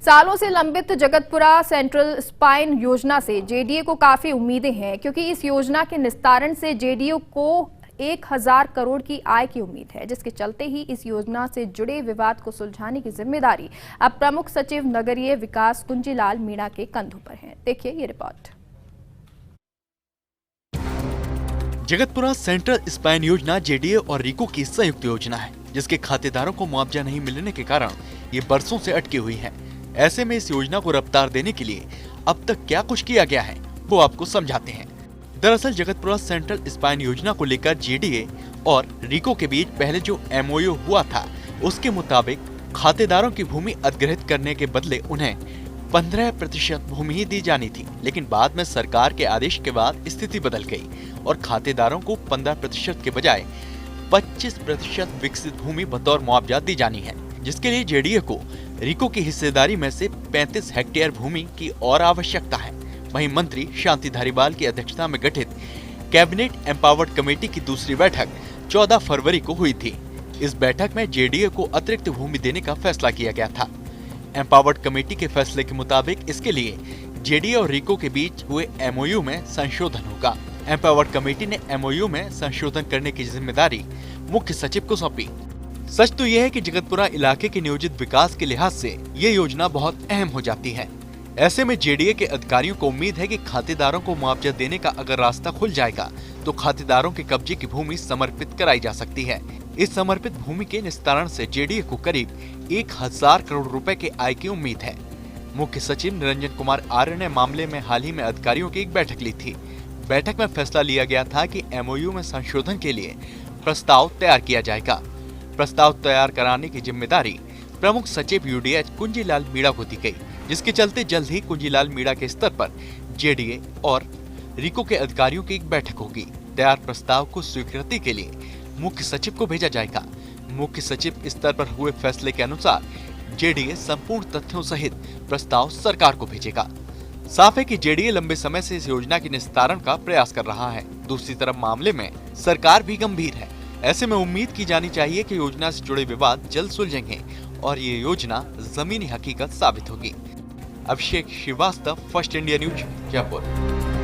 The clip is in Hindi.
सालों से लंबित जगतपुरा सेंट्रल स्पाइन योजना से जेडीए को काफी उम्मीदें हैं, क्योंकि इस योजना के निस्तारण से जेडीए को 1000 करोड़ की आय की उम्मीद है, जिसके चलते ही इस योजना से जुड़े विवाद को सुलझाने की जिम्मेदारी अब प्रमुख सचिव नगरीय विकास कुंजीलाल मीणा के कंधों पर है। देखिए ये रिपोर्ट। जगतपुरा सेंट्रल स्पाइन योजना जेडीए और रीको की संयुक्त योजना है, जिसके खातेदारों को मुआवजा नहीं मिलने के कारण ये बरसों से अटकी हुई है। ऐसे में इस योजना को रफ्तार देने के लिए अब तक क्या कुछ किया गया है, वो आपको समझाते हैं। दरअसल जगतपुरा सेंट्रल स्पाइन योजना को लेकर जेडीए और रीको के बीच पहले जो एमओयू हुआ था, उसके मुताबिक खातेदारों की भूमि अधिग्रहित करने के बदले उन्हें 15% भूमि ही दी जानी थी। लेकिन बाद में सरकार के आदेश के बाद स्थिति बदल गई और खातेदारों को 15% के बजाय 25% विकसित भूमि बतौर मुआवजा दी जानी है, जिसके लिए जेडीए को रीको की हिस्सेदारी में से 35 हेक्टेयर भूमि की और आवश्यकता है। वहीं मंत्री शांति धारीवाल की अध्यक्षता में गठित कैबिनेट एम्पावर्ड कमेटी की दूसरी बैठक 14 फरवरी को हुई थी। इस बैठक में जेडीए को अतिरिक्त भूमि देने का फैसला किया गया था। एम्पावर्ड कमेटी के फैसले के मुताबिक इसके लिए जेडीए और रीको के बीच हुए एमओयू में संशोधन होगा। एम्पावर्ड कमेटी ने एमओयू में संशोधन करने की जिम्मेदारी मुख्य सचिव को सौंपी। सच तो यह है कि जगतपुरा इलाके के नियोजित विकास के लिहाज से ये योजना बहुत अहम हो जाती है। ऐसे में जेडीए के अधिकारियों को उम्मीद है कि खातेदारों को मुआवजा देने का अगर रास्ता खुल जाएगा तो खातेदारों के कब्जे की भूमि समर्पित कराई जा सकती है। इस समर्पित भूमि के निस्तारण से जेडीए को करीब 1000 करोड़ रुपए के आय की उम्मीद है। मुख्य सचिव निरंजन कुमार आर्य ने मामले में हाल ही में अधिकारियों की एक बैठक ली थी। बैठक में फैसला लिया गया था कि एमओयू में संशोधन के लिए प्रस्ताव तैयार किया जाएगा। प्रस्ताव तैयार कराने की जिम्मेदारी प्रमुख सचिव यूडीएच कुंजीलाल मीणा को दी गई, जिसके चलते जल्द ही कुंजीलाल मीणा के स्तर पर जेडीए और रीको के अधिकारियों की एक बैठक होगी। तैयार प्रस्ताव को स्वीकृति के लिए मुख्य सचिव को भेजा जाएगा। मुख्य सचिव स्तर पर हुए फैसले के अनुसार जेडीए संपूर्ण तथ्यों सहित प्रस्ताव सरकार को भेजेगा। साफ है कि जेडीए लंबे समय से इस योजना के निस्तारण का प्रयास कर रहा है। दूसरी तरफ मामले में सरकार भी गंभीर है। ऐसे में उम्मीद की जानी चाहिए कि योजना से जुड़े विवाद जल्द सुलझेंगे और ये योजना जमीनी हकीकत साबित होगी। Abhishek Srivastava, first India news, Jaipur.